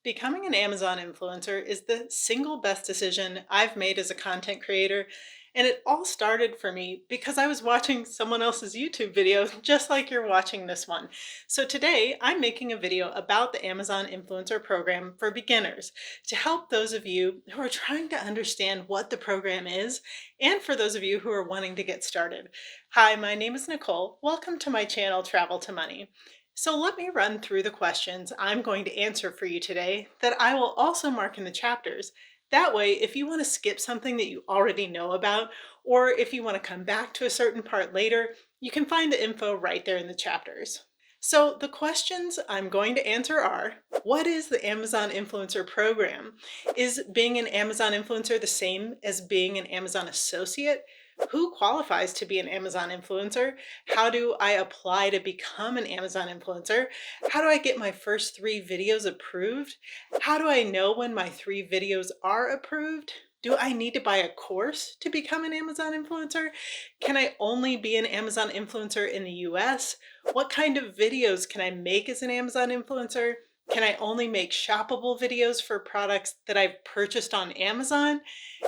Becoming an Amazon influencer is the single best decision I've made as a content creator. And it all started for me because I was watching someone else's YouTube video, just like you're watching this one. So today I'm making a video about the Amazon Influencer Program for beginners to help those of you who are trying to understand what the program is, and for those of you who are wanting to get started. Hi, my name is Nicole. Welcome to my channel, Travel to Money. So let me run through the questions I'm going to answer for you today that I will also mark in the chapters. That way, if you want to skip something that you already know about, or if you want to come back to a certain part later, you can find the info right there in the chapters. So the questions I'm going to answer are, what is the Amazon Influencer Program? Is being an Amazon influencer the same as being an Amazon associate? Who qualifies to be an Amazon influencer? How do I apply to become an Amazon influencer? How do I get my first 3 videos approved? How do I know when my 3 videos are approved? Do I need to buy a course to become an Amazon influencer? Can I only be an Amazon influencer in the US? What kind of videos can I make as an Amazon influencer? Can I only make shoppable videos for products that I've purchased on Amazon?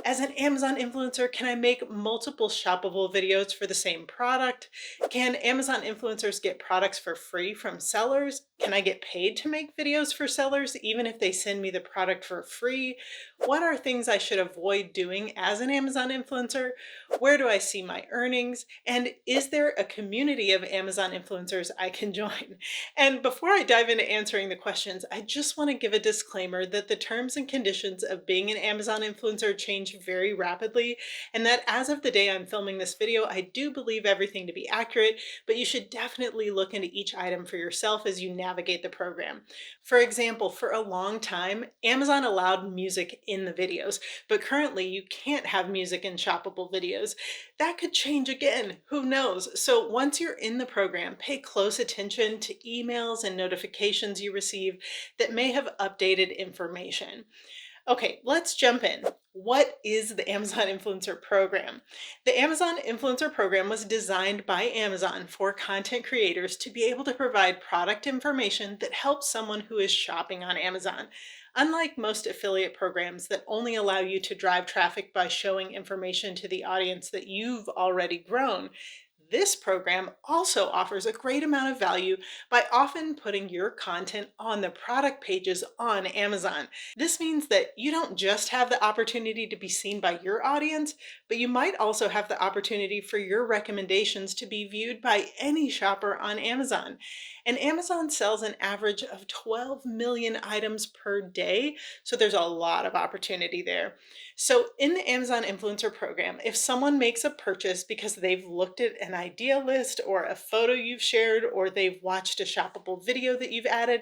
As an Amazon influencer, can I make multiple shoppable videos for the same product? Can Amazon influencers get products for free from sellers? Can I get paid to make videos for sellers even if they send me the product for free? What are things I should avoid doing as an Amazon influencer? Where do I see my earnings? And is there a community of Amazon influencers I can join? And before I dive into answering the questions, I just want to give a disclaimer that the terms and conditions of being an Amazon influencer change very rapidly, and that as of the day I'm filming this video, I do believe everything to be accurate, but you should definitely look into each item for yourself as you navigate the program. For example, for a long time, Amazon allowed music in the videos, but currently you can't have music in shoppable videos. That could change again, who knows? So once you're in the program, pay close attention to emails and notifications you receive that may have updated information. Okay, let's jump in. What is the Amazon Influencer Program? The Amazon Influencer Program was designed by Amazon for content creators to be able to provide product information that helps someone who is shopping on Amazon. Unlike most affiliate programs that only allow you to drive traffic by showing information to the audience that you've already grown, this program also offers a great amount of value by often putting your content on the product pages on Amazon. This means that you don't just have the opportunity to be seen by your audience, but you might also have the opportunity for your recommendations to be viewed by any shopper on Amazon. And Amazon sells an average of 12 million items per day, so there's a lot of opportunity there. So in the Amazon Influencer Program, if someone makes a purchase because they've looked at an idea list or a photo you've shared, or they've watched a shoppable video that you've added,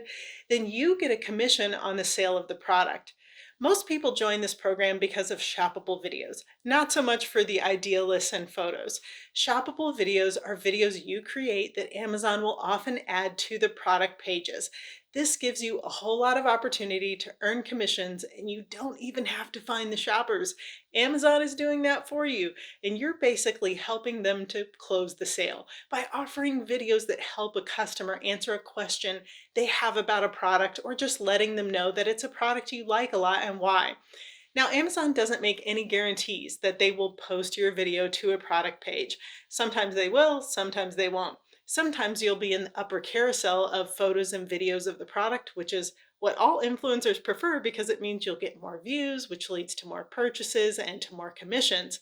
then you get a commission on the sale of the product. Most people join this program because of shoppable videos, not so much for the idea lists and photos. Shoppable videos are videos you create that Amazon will often add to the product pages. This gives you a whole lot of opportunity to earn commissions, and you don't even have to find the shoppers. Amazon is doing that for you, and you're basically helping them to close the sale by offering videos that help a customer answer a question they have about a product, or just letting them know that it's a product you like a lot and why. Now, Amazon doesn't make any guarantees that they will post your video to a product page. Sometimes they will, sometimes they won't. Sometimes you'll be in the upper carousel of photos and videos of the product, which is what all influencers prefer because it means you'll get more views, which leads to more purchases and to more commissions.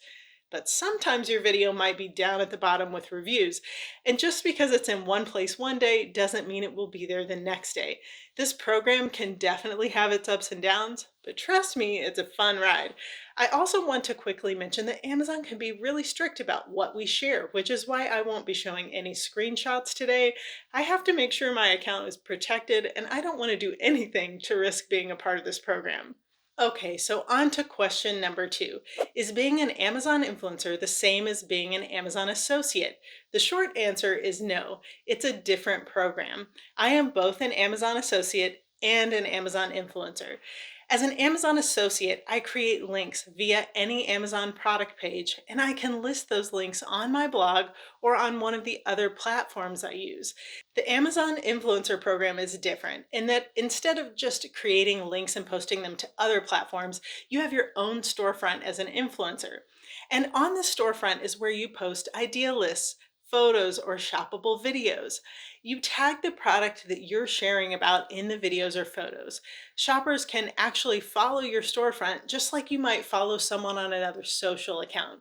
But sometimes your video might be down at the bottom with reviews. And just because it's in one place one day doesn't mean it will be there the next day. This program can definitely have its ups and downs, but trust me, it's a fun ride. I also want to quickly mention that Amazon can be really strict about what we share, which is why I won't be showing any screenshots today. I have to make sure my account is protected, and I don't want to do anything to risk being a part of this program. Okay, so on to question number 2. Is being an Amazon influencer the same as being an Amazon associate? The short answer is no. It's a different program. I am both an Amazon associate and an Amazon influencer. As an Amazon associate, I create links via any Amazon product page, and I can list those links on my blog or on one of the other platforms I use. The Amazon influencer program is different in that instead of just creating links and posting them to other platforms, you have your own storefront as an influencer. And on the storefront is where you post idea lists, photos, or shoppable videos. You tag the product that you're sharing about in the videos or photos. Shoppers can actually follow your storefront just like you might follow someone on another social account.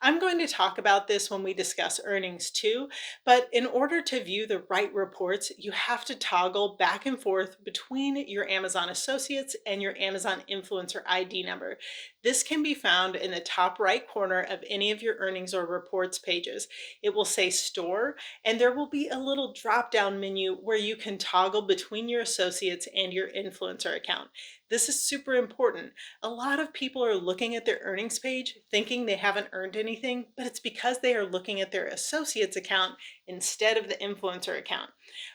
I'm going to talk about this when we discuss earnings too, but in order to view the right reports, you have to toggle back and forth between your Amazon associates and your Amazon influencer ID number. This can be found in the top right corner of any of your earnings or reports pages. It will say store, and there will be a little drop down menu where you can toggle between your associates and your influencer account. This is super important. A lot of people are looking at their earnings page thinking they haven't earned anything, but it's because they are looking at their associate's account instead of the influencer account.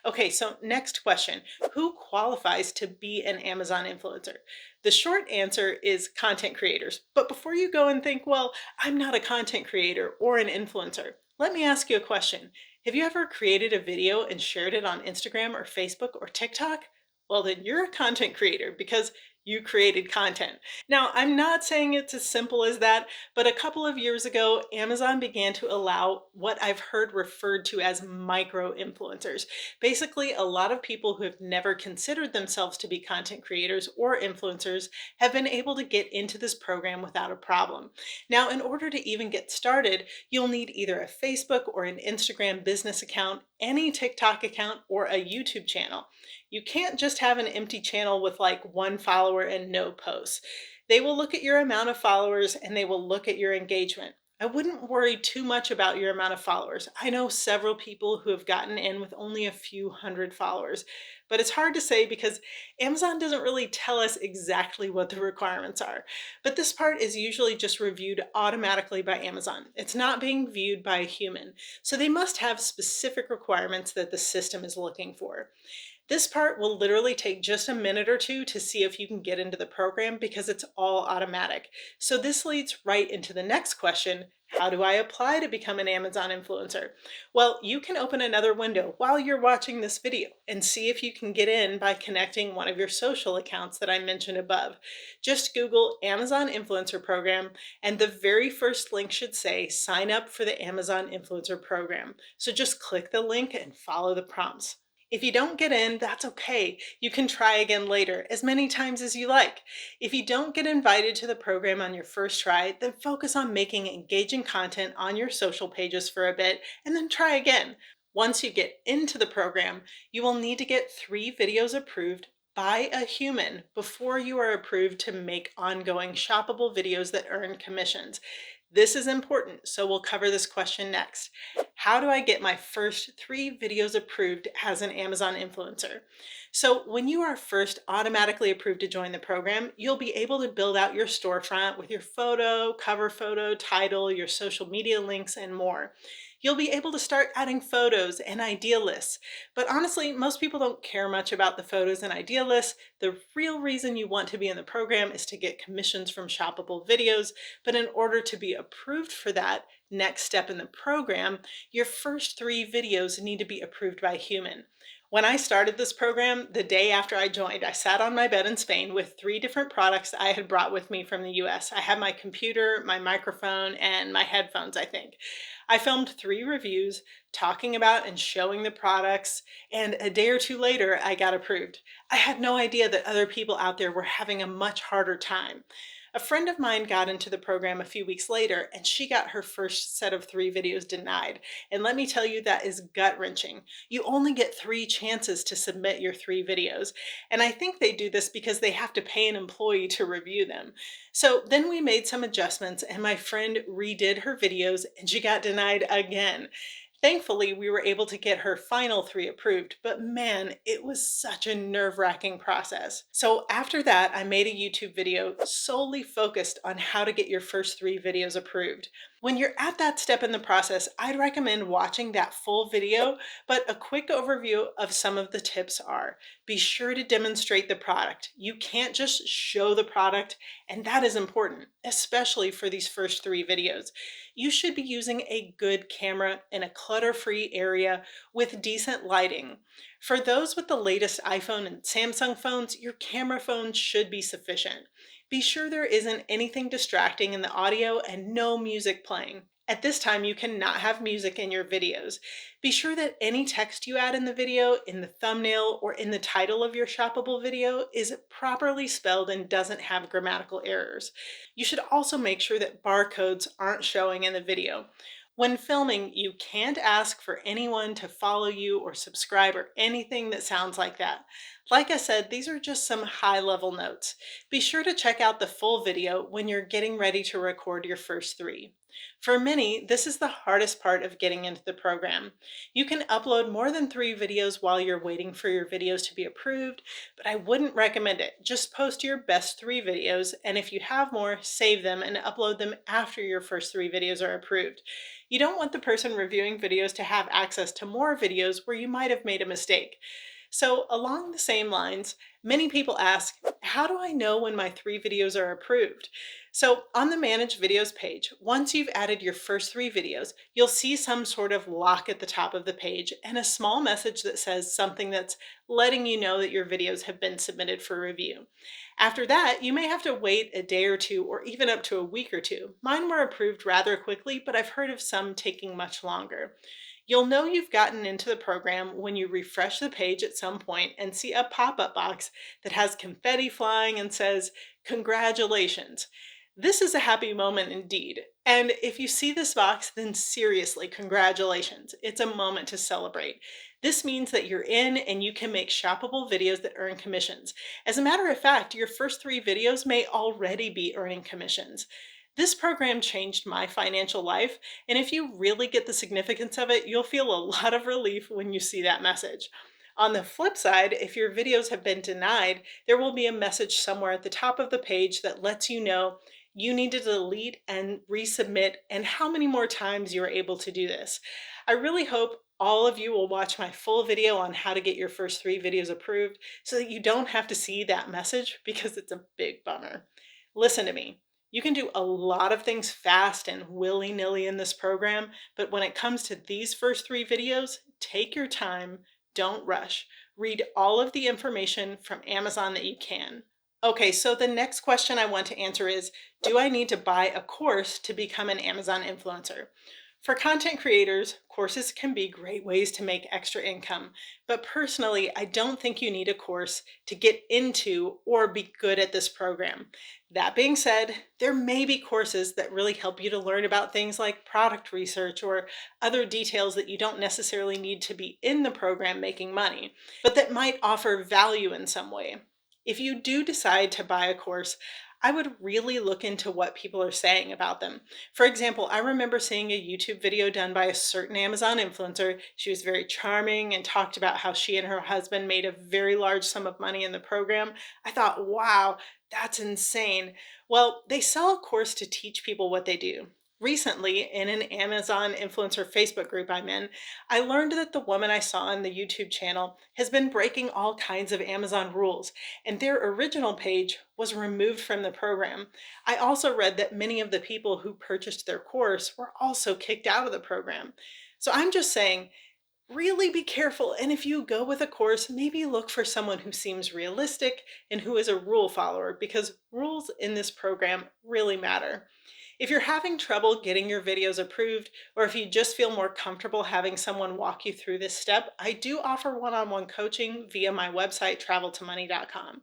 Okay, so next question. Who qualifies to be an Amazon influencer? The short answer is content creators. But before you go and think, well, I'm not a content creator or an influencer, let me ask you a question. Have you ever created a video and shared it on Instagram or Facebook or TikTok? Well, then you're a content creator because you created content. Now, I'm not saying it's as simple as that, but a couple of years ago, Amazon began to allow what I've heard referred to as micro influencers. Basically, a lot of people who have never considered themselves to be content creators or influencers have been able to get into this program without a problem. Now, in order to even get started, you'll need either a Facebook or an Instagram business account, any TikTok account, or a YouTube channel. You can't just have an empty channel with like one follower and no posts. They will look at your amount of followers and they will look at your engagement. I wouldn't worry too much about your amount of followers. I know several people who have gotten in with only a few hundred followers, but it's hard to say because Amazon doesn't really tell us exactly what the requirements are. But this part is usually just reviewed automatically by Amazon. It's not being viewed by a human. So they must have specific requirements that the system is looking for. This part will literally take just a minute or two to see if you can get into the program because it's all automatic. So this leads right into the next question. How do I apply to become an Amazon influencer? Well, you can open another window while you're watching this video and see if you can get in by connecting one of your social accounts that I mentioned above. Just Google Amazon Influencer Program and the very first link should say sign up for the Amazon Influencer Program. So just click the link and follow the prompts. If you don't get in, that's okay. You can try again later, as many times as you like. If you don't get invited to the program on your first try, then focus on making engaging content on your social pages for a bit and then try again. Once you get into the program, you will need to get 3 videos approved by a human before you are approved to make ongoing shoppable videos that earn commissions. This is important, so we'll cover this question next. How do I get my first 3 videos approved as an Amazon influencer? So when you are first automatically approved to join the program, you'll be able to build out your storefront with your photo, cover photo, title, your social media links, and more. You'll be able to start adding photos and idea lists. But honestly, most people don't care much about the photos and idea lists. The real reason you want to be in the program is to get commissions from shoppable videos. But in order to be approved for that next step in the program, your first 3 videos need to be approved by a human. When I started this program, the day after I joined, I sat on my bed in Spain with 3 different products I had brought with me from the US. I had my computer, my microphone, and my headphones, I think. I filmed 3 reviews talking about and showing the products, and a day or 2 later, I got approved. I had no idea that other people out there were having a much harder time. A friend of mine got into the program a few weeks later and she got her first set of 3 videos denied. And let me tell you, that is gut-wrenching. You only get 3 chances to submit your 3 videos. And I think they do this because they have to pay an employee to review them. So then we made some adjustments and my friend redid her videos and she got denied again. Thankfully, we were able to get her final 3 approved, but man, it was such a nerve-wracking process. So after that, I made a YouTube video solely focused on how to get your first 3 videos approved. When you're at that step in the process, I'd recommend watching that full video, but a quick overview of some of the tips are: be sure to demonstrate the product. You can't just show the product, and that is important, especially for these first 3 videos. You should be using a good camera in a clutter-free area with decent lighting. For those with the latest iPhone and Samsung phones, your camera phone should be sufficient. Be sure there isn't anything distracting in the audio and no music playing. At this time, you cannot have music in your videos. Be sure that any text you add in the video, in the thumbnail, or in the title of your shoppable video is properly spelled and doesn't have grammatical errors. You should also make sure that barcodes aren't showing in the video. When filming, you can't ask for anyone to follow you or subscribe or anything that sounds like that. Like I said, these are just some high-level notes. Be sure to check out the full video when you're getting ready to record your first 3. For many, this is the hardest part of getting into the program. You can upload more than 3 videos while you're waiting for your videos to be approved, but I wouldn't recommend it. Just post your best 3 videos, and if you have more, save them and upload them after your first 3 videos are approved. You don't want the person reviewing videos to have access to more videos where you might have made a mistake. So along the same lines, many people ask, how do I know when my 3 videos are approved? So on the Manage Videos page, once you've added your first 3 videos, you'll see some sort of lock at the top of the page and a small message that says something that's letting you know that your videos have been submitted for review. After that, you may have to wait a day or 2 or even up to a week or 2. Mine were approved rather quickly, but I've heard of some taking much longer. You'll know you've gotten into the program when you refresh the page at some point and see a pop-up box that has confetti flying and says, "Congratulations." This is a happy moment indeed. And if you see this box, then seriously, congratulations. It's a moment to celebrate. This means that you're in and you can make shoppable videos that earn commissions. As a matter of fact, your first 3 videos may already be earning commissions. This program changed my financial life, and if you really get the significance of it, you'll feel a lot of relief when you see that message. On the flip side, if your videos have been denied, there will be a message somewhere at the top of the page that lets you know you need to delete and resubmit and how many more times you're able to do this. I really hope all of you will watch my full video on how to get your first 3 videos approved so that you don't have to see that message, because it's a big bummer. Listen to me. You can do a lot of things fast and willy-nilly in this program, but when it comes to these first 3 videos, take your time, don't rush. Read all of the information from Amazon that you can. Okay, so the next question I want to answer is, do I need to buy a course to become an Amazon influencer? For content creators, courses can be great ways to make extra income, but personally, I don't think you need a course to get into or be good at this program. That being said, there may be courses that really help you to learn about things like product research or other details that you don't necessarily need to be in the program making money, but that might offer value in some way. If you do decide to buy a course, I would really look into what people are saying about them. For example, I remember seeing a YouTube video done by a certain Amazon influencer. She was very charming and talked about how she and her husband made a very large sum of money in the program. I thought, wow, that's insane. Well, they sell a course to teach people what they do. Recently, in an Amazon influencer Facebook group I'm in, I learned that the woman I saw on the YouTube channel has been breaking all kinds of Amazon rules, and their original page was removed from the program. I also read that many of the people who purchased their course were also kicked out of the program. So I'm just saying, really be careful, and if you go with a course, maybe look for someone who seems realistic and who is a rule follower, because rules in this program really matter. If you're having trouble getting your videos approved, or if you just feel more comfortable having someone walk you through this step, I do offer one-on-one coaching via my website, traveltomoney.com.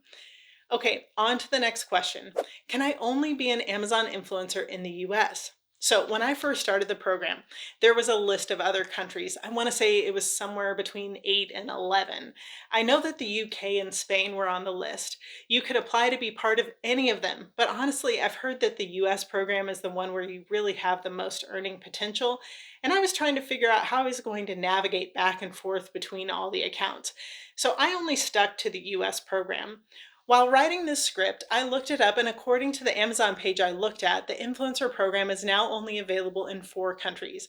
Okay, on to the next question. Can I only be an Amazon influencer in the US? So when I first started the program, there was a list of other countries. I want to say it was somewhere between 8 and 11. I know that the UK and Spain were on the list. You could apply to be part of any of them, but honestly, I've heard that the US program is the one where you really have the most earning potential, and I was trying to figure out how I was going to navigate back and forth between all the accounts. So I only stuck to the US program. While writing this script, I looked it up, and according to the Amazon page I looked at, the influencer program is now only available in 4 countries.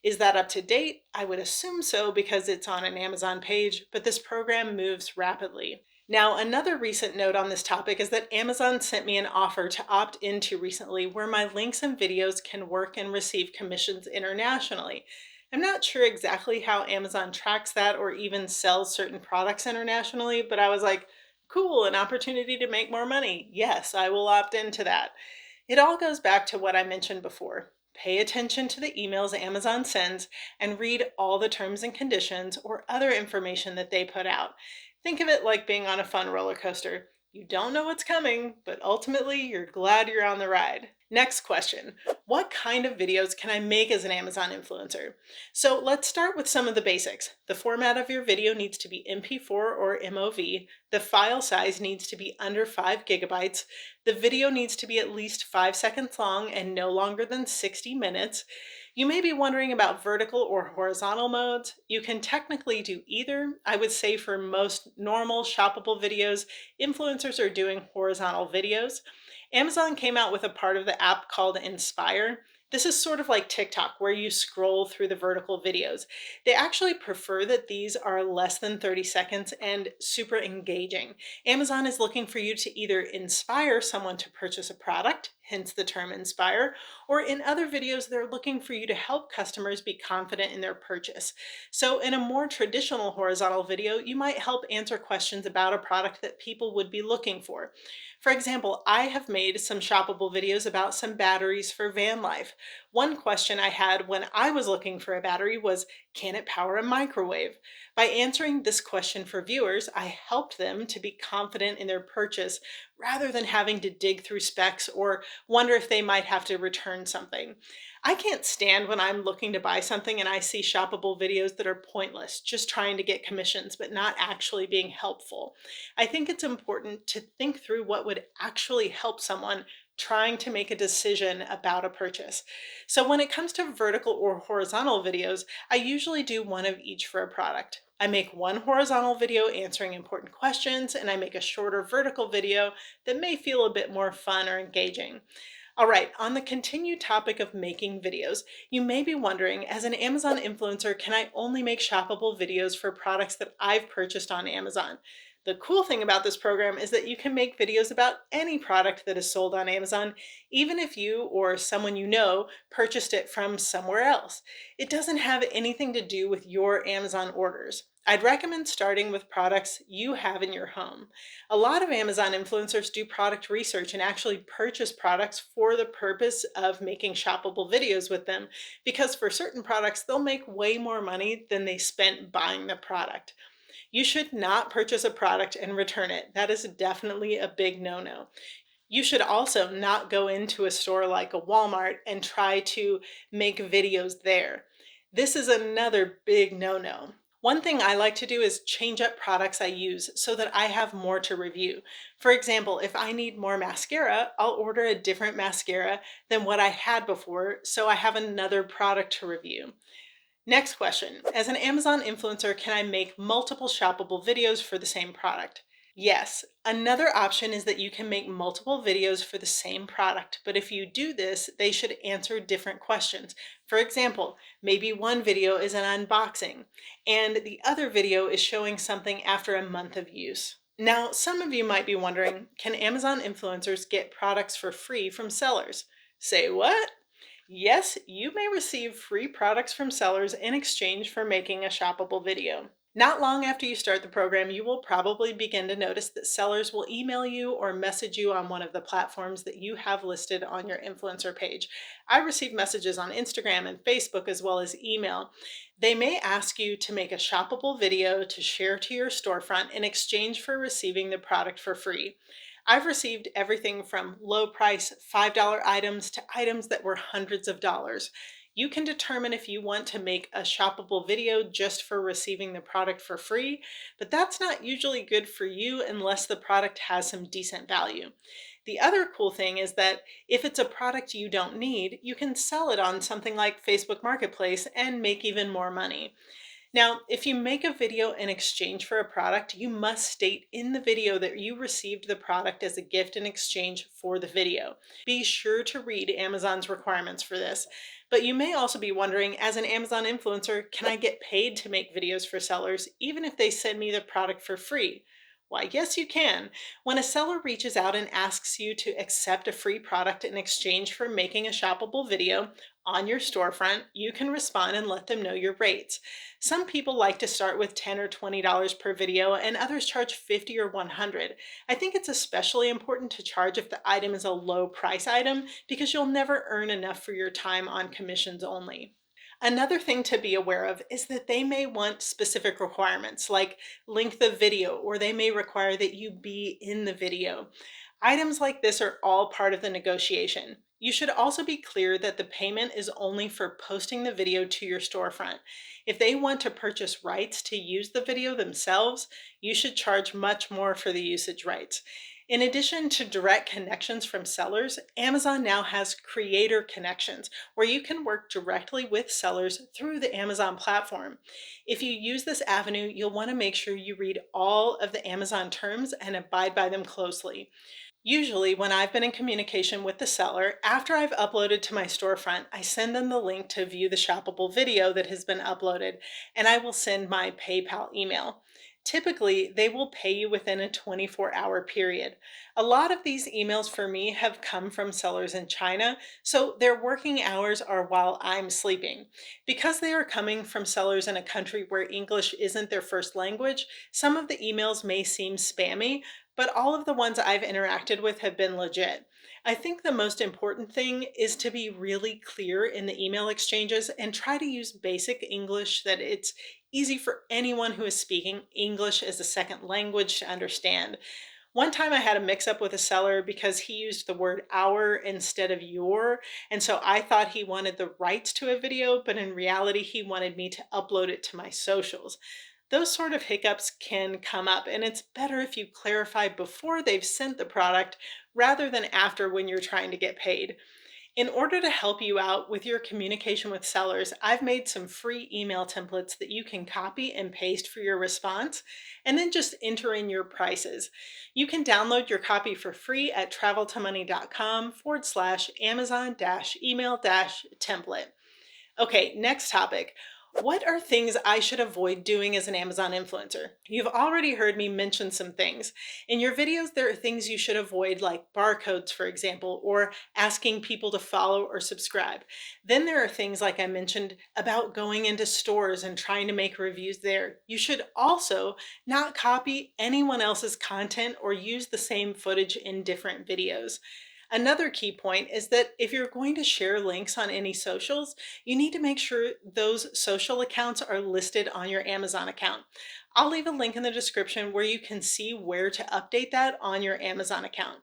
Is that up to date? I would assume so because it's on an Amazon page, but this program moves rapidly. Now, another recent note on this topic is that Amazon sent me an offer to opt into recently where my links and videos can work and receive commissions internationally. I'm not sure exactly how Amazon tracks that or even sells certain products internationally, but I was like, cool, an opportunity to make more money. Yes, I will opt into that. It all goes back to what I mentioned before. Pay attention to the emails Amazon sends and read all the terms and conditions or other information that they put out. Think of it like being on a fun roller coaster. You don't know what's coming, but ultimately you're glad you're on the ride. Next question. What kind of videos can I make as an Amazon influencer? So let's start with some of the basics. The format of your video needs to be MP4 or MOV. The file size needs to be under 5 gigabytes. The video needs to be at least 5 seconds long and no longer than 60 minutes. You may be wondering about vertical or horizontal modes. You can technically do either. I would say for most normal shoppable videos, influencers are doing horizontal videos. Amazon came out with a part of the app called Inspire. This is sort of like TikTok, where you scroll through the vertical videos. They actually prefer that these are less than 30 seconds and super engaging. Amazon is looking for you to either inspire someone to purchase a product, hence the term inspire, or in other videos, they're looking for you to help customers be confident in their purchase. So in a more traditional horizontal video, you might help answer questions about a product that people would be looking for. For example, I have made some shoppable videos about some batteries for van life. One question I had when I was looking for a battery was, can it power a microwave? By answering this question for viewers, I helped them to be confident in their purchase rather than having to dig through specs or wonder if they might have to return something. I can't stand when I'm looking to buy something and I see shoppable videos that are pointless, just trying to get commissions but not actually being helpful. I think it's important to think through what would actually help someone trying to make a decision about a purchase. So when it comes to vertical or horizontal videos, I usually do one of each for a product. I make one horizontal video answering important questions, and I make a shorter vertical video that may feel a bit more fun or engaging. All right, on the continued topic of making videos, you may be wondering, as an Amazon influencer, can I only make shoppable videos for products that I've purchased on Amazon? The cool thing about this program is that you can make videos about any product that is sold on Amazon, even if you or someone you know purchased it from somewhere else. It doesn't have anything to do with your Amazon orders. I'd recommend starting with products you have in your home. A lot of Amazon influencers do product research and actually purchase products for the purpose of making shoppable videos with them, because for certain products, they'll make way more money than they spent buying the product. You should not purchase a product and return it. That is definitely a big no-no. You should also not go into a store like a Walmart and try to make videos there. This is another big no-no. One thing I like to do is change up products I use so that I have more to review. For example, if I need more mascara, I'll order a different mascara than what I had before so I have another product to review. Next question. As an Amazon influencer, can I make multiple shoppable videos for the same product? Yes. Another option is that you can make multiple videos for the same product, but if you do this, they should answer different questions. For example, maybe one video is an unboxing, and the other video is showing something after a month of use. Now, some of you might be wondering, can Amazon influencers get products for free from sellers? Say what? Yes, you may receive free products from sellers in exchange for making a shoppable video. Not long after you start the program, you will probably begin to notice that sellers will email you or message you on one of the platforms that you have listed on your influencer page. I receive messages on Instagram and Facebook as well as email. They may ask you to make a shoppable video to share to your storefront in exchange for receiving the product for free. I've received everything from low price $5 items to items that were hundreds of dollars. You can determine if you want to make a shoppable video just for receiving the product for free, but that's not usually good for you unless the product has some decent value. The other cool thing is that if it's a product you don't need, you can sell it on something like Facebook Marketplace and make even more money. Now, if you make a video in exchange for a product, you must state in the video that you received the product as a gift in exchange for the video. Be sure to read Amazon's requirements for this. But you may also be wondering, as an Amazon influencer, can I get paid to make videos for sellers, even if they send me the product for free? Why, yes, you can. When a seller reaches out and asks you to accept a free product in exchange for making a shoppable video on your storefront, you can respond and let them know your rates. Some people like to start with $10 or $20 per video, and others charge 50 or 100. I think it's especially important to charge if the item is a low price item because you'll never earn enough for your time on commissions only. Another thing to be aware of is that they may want specific requirements like length of video, or they may require that you be in the video. Items like this are all part of the negotiation. You should also be clear that the payment is only for posting the video to your storefront. If they want to purchase rights to use the video themselves, you should charge much more for the usage rights. In addition to direct connections from sellers, Amazon now has creator connections where you can work directly with sellers through the Amazon platform. If you use this avenue, you'll want to make sure you read all of the Amazon terms and abide by them closely. Usually, when I've been in communication with the seller, after I've uploaded to my storefront, I send them the link to view the shoppable video that has been uploaded, and I will send my PayPal email. Typically, they will pay you within a 24-hour period. A lot of these emails for me have come from sellers in China, so their working hours are while I'm sleeping. Because they are coming from sellers in a country where English isn't their first language, some of the emails may seem spammy, but all of the ones I've interacted with have been legit. I think the most important thing is to be really clear in the email exchanges and try to use basic English that it's easy for anyone who is speaking English as a second language to understand. One time I had a mix up with a seller because he used the word our instead of your, and so I thought he wanted the rights to a video, but in reality he wanted me to upload it to my socials. Those sort of hiccups can come up, and it's better if you clarify before they've sent the product rather than after when you're trying to get paid. In order to help you out with your communication with sellers, I've made some free email templates that you can copy and paste for your response, and then just enter in your prices. You can download your copy for free at traveltomoney.com/Amazon-email-template. Okay, next topic. What are things I should avoid doing as an Amazon influencer? You've already heard me mention some things. In your videos, there are things you should avoid, like barcodes, for example, or asking people to follow or subscribe. Then there are things like I mentioned about going into stores and trying to make reviews there. You should also not copy anyone else's content or use the same footage in different videos. Another key point is that if you're going to share links on any socials, you need to make sure those social accounts are listed on your Amazon account. I'll leave a link in the description where you can see where to update that on your Amazon account.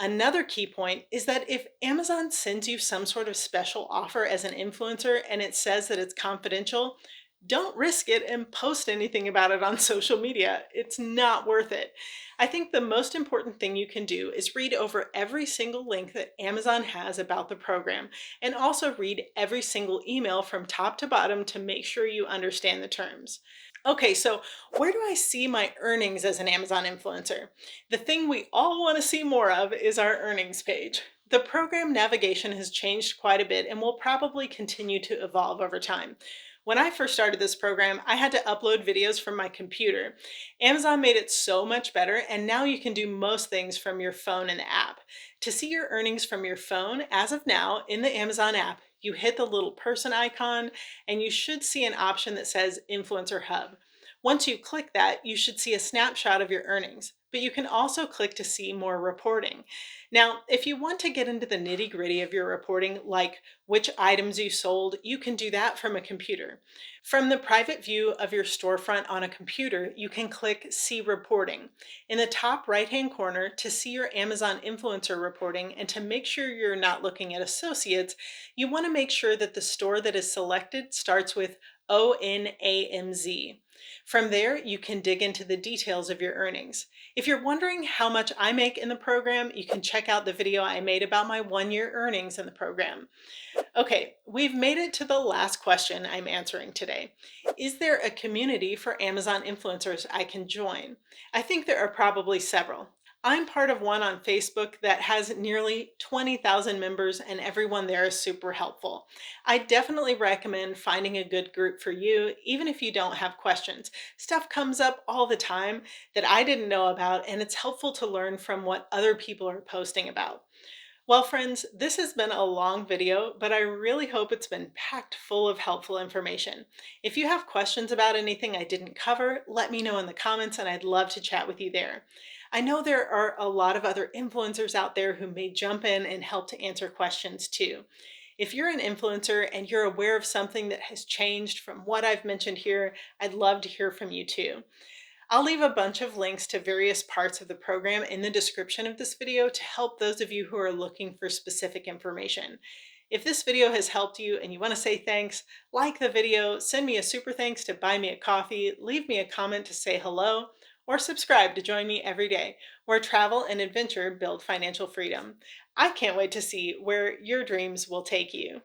Another key point is that if Amazon sends you some sort of special offer as an influencer and it says that it's confidential, don't risk it and post anything about it on social media. It's not worth it. I think the most important thing you can do is read over every single link that Amazon has about the program, and also read every single email from top to bottom to make sure you understand the terms. Okay, so where do I see my earnings as an Amazon influencer? The thing we all want to see more of is our earnings page. The program navigation has changed quite a bit and will probably continue to evolve over time. When I first started this program, I had to upload videos from my computer. Amazon made it so much better, and now you can do most things from your phone and app. To see your earnings from your phone, as of now, in the Amazon app, you hit the little person icon, and you should see an option that says Influencer Hub. Once you click that, you should see a snapshot of your earnings, but you can also click to see more reporting. Now, if you want to get into the nitty-gritty of your reporting, like which items you sold, you can do that from a computer. From the private view of your storefront on a computer, you can click See Reporting. In the top right-hand corner, to see your Amazon influencer reporting and to make sure you're not looking at associates, you want to make sure that the store that is selected starts with ONAMZ. From there, you can dig into the details of your earnings. If you're wondering how much I make in the program, you can check out the video I made about my 1 year earnings in the program. Okay, we've made it to the last question I'm answering today. Is there a community for Amazon influencers I can join? I think there are probably several. I'm part of one on Facebook that has nearly 20,000 members, and everyone there is super helpful. I definitely recommend finding a good group for you, even if you don't have questions. Stuff comes up all the time that I didn't know about, and it's helpful to learn from what other people are posting about. Well, friends, this has been a long video, but I really hope it's been packed full of helpful information. If you have questions about anything I didn't cover, let me know in the comments and I'd love to chat with you there. I know there are a lot of other influencers out there who may jump in and help to answer questions too. If you're an influencer and you're aware of something that has changed from what I've mentioned here, I'd love to hear from you too. I'll leave a bunch of links to various parts of the program in the description of this video to help those of you who are looking for specific information. If this video has helped you and you want to say thanks, like the video, send me a super thanks to buy me a coffee, leave me a comment to say hello, or subscribe to join me every day, where travel and adventure build financial freedom. I can't wait to see where your dreams will take you.